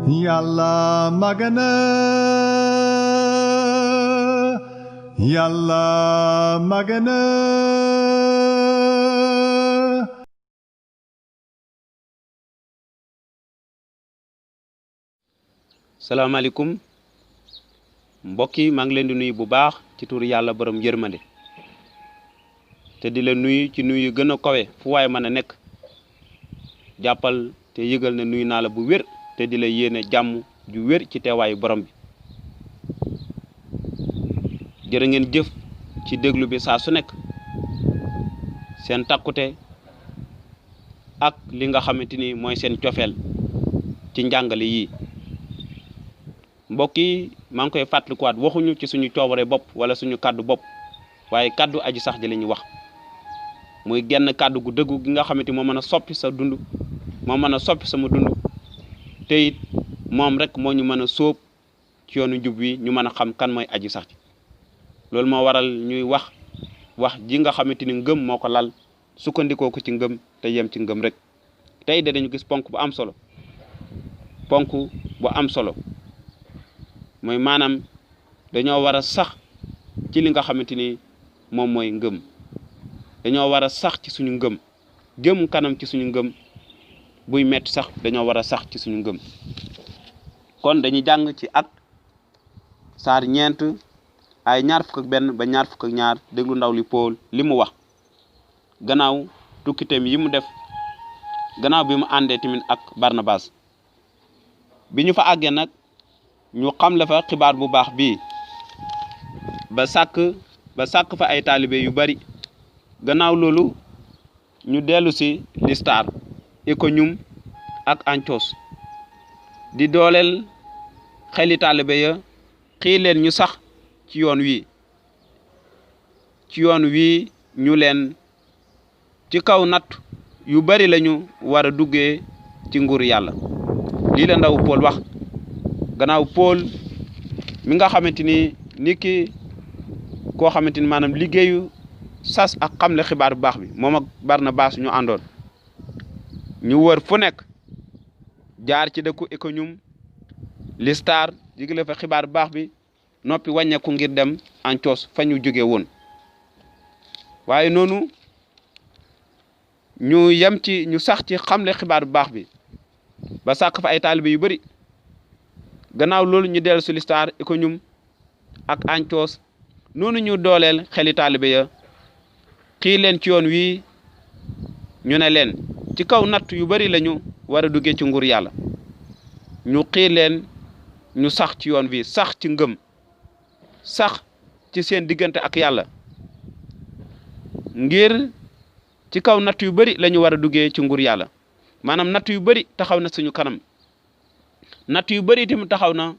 Yàlla magana Yàlla magana salaamaaleykum mbokk yi maa ngi leen di nuyu bu baax ci turu yàlla borom yërmande te di la nuyu ci nuyu gën a kawe fu waay mën a nekk jàppal te yëgal ne nuyu naa la bu wér te di la yéene jàmm ju wér ci teewaayu borom bi jërë ngeen jëf ci déglu bi saa su nekk seen takkute ak li nga xamante ni mooy seen cofeel ci njàngale yii mbokk yi maa ngi koy fàttalikuwaat waxuñu ci suñu coobare bopp wala suñu kàddu bopp waaye kàddu aji sax ji la ñuy wax muy genn kàddu gu dëggu gi nga xamante moo mën a soppi sa dund moo mën a soppi sama dund te it moom rek moo ñu mën a sóob ci yoonu njub wi ñu mën a xam kan mooy aji sax ji loolu moo waral ñuy wax ji nga xamante ni ngëm moo ko lal sukkandikoo ko ci ngëm te yem ci ngëm rek tey de dañu gis ponk bu am solo mooy maanaam dañoo war a sax ci li nga xamante ni moom mooy ngëm dañoo war a sax ci suñu ngëm jëm kanam ci suñu ngëm buy metti sax dañoo war a sax ci suñu ngëm kon dañuy jàng ci Actes saar 9 ay 21 ba 22 déglu ndaw li Paul li mu wax gannaaw tukkiteem yi mu def gannaaw bi mu àndee tamit ak Barnabas bi ñu fa àggee nag ñu xam la fa xibaar bu baax bii ba sàkk fa ay taalibe yu bari gannaaw loolu ñu dellu si Listar Ikoniyum ak Antiyos di dooleel xeli taalibe ya xii leen ñu sax ci yoon wi ñu leen ci kaw natt yu bari lañu war a duggee ci nguur yàlla lii la ndaw Paul wax gannaaw Paul mi nga xamante ni niki koo xamante ni maanaam liggéeyu sas ak xamle xibaar bu baax bi moom ak Barnabas ñu àndoon ñu wër fu nekk jaar ci dëkku Ikoniyum Listar jigale fa xibaar bu baax bi noppi wàññeeku ngir dem Antiyos fa ñu jóge woon waaye noonu ñu sax ci xamle xibaar bu baax bi ba sàkk fa ay taalibe yu bari gannaaw loolu ñu dellu si Listar Ikoniyum ak Antiyos noonu ñu dooleel xeli taalibe ya xii leen ci yoon wi ñu ne leen ci kaw natt yu bari lañu war a duggee ci nguur yàlla ñu xii leen ñu sax ci yoon wi sax ci ngëm sax ci seen diggante ak yàlla ngir ci kaw natt yu bari lañu war a duggee ci nguur yàlla maanaam natt yu bari taxaw na suñu kanam natt yu bari itam taxaw na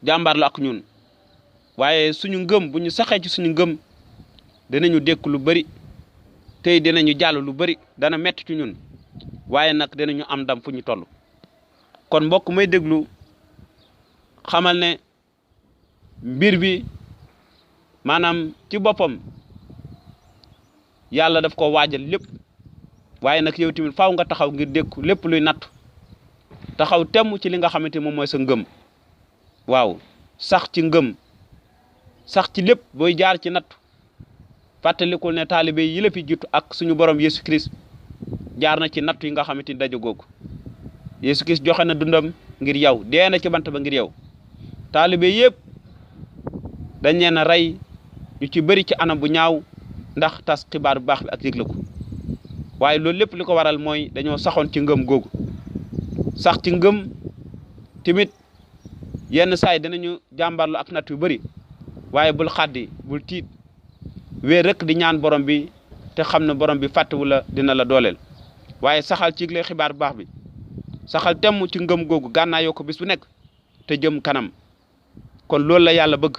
jàmbaar la ak ñun waaye suñu ngëm bu ñu saxee ci suñu ngëm danañu dékk lu bari tey dinañu jàll lu bari dana metti ci ñun waaye nag dinañu am ndam fu ñu toll kon mbokk may déglu xamal ne mbir bi maanaam ci boppam yàlla daf ko waajal lépp waaye nag yow tamit faaw nga taxaw ngir dékku lépp luy natt taxaw temm ci li nga xamante moom mooy sa ngëm waaw sax ci ngëm sax ci lépp booy jaar ci natt fàttalikul ne taalibe yi la fi jiitu ak suñu borom Yesu Christ jaar na ci natt yi nga xamante ni daje googu Yesu Christ joxe na dundam ngir yow dee na ci bant ba ngir yow taalibe yëpp dañ leen a rey ñu ci bëri ci anam bu ñaaw ndax tas xibaar bu baax bi ak yëgle ko waaye loolu lépp li ko waral mooy dañoo saxoon ci ngëm googu sax ci ngëm tamit yenn saay dinañu jàmbarlu ak natt yu bari waaye bul xaddi bul tiit wéer rek di ñaan borom bi te xam ne borom bi fàttewu la dina la dooleel waaye saxal ci yëgle xibaar bu baax bi saxal temm ci ngëm googu gànnaayoo ko bis bu nekk te jëm kanam kon loolu la yàlla bëgg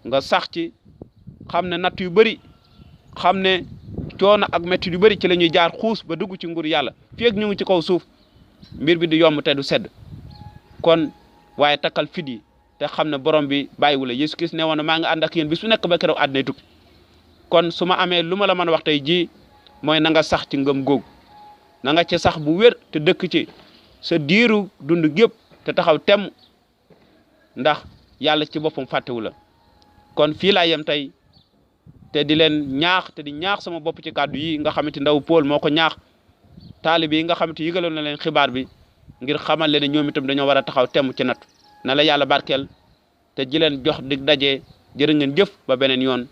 nga sax ci xam ne natt yu bari xam ne coono ak métti yu bari ci la ñuy jaar xuus ba dugg ci nguur yàlla fii ak ñu ngi ci kaw suuf mbir bi du yomb te du sedd kon waaye takkal fit yi te xam ne borom bi bàyyiwu la Yesu Christ ne woon na maa ngi ànd ak yéen bis bu nekk ba keroog àddina tukki kon su ma amee lu ma la mën a wax tey jii mooy na nga sax ci ngëm googu na nga ci sax bu wér te dëkk ci sa diiru dund gépp te taxaw temm ndax yàlla ci boppam fàttewu la kon fii laa yem tey te di leen ñaax te di ñaax sama bopp ci kàddu yi nga xamante ndaw Paul moo ko ñaax taalibe yi nga xamante yëgaloon na leen xibaar bi ngir xamal leen ne ñoom itam dañoo war a taxaw temm ci natt na la yàlla barkeel te ji leen jox dig daje jërë ngeen jëf ba beneen yoon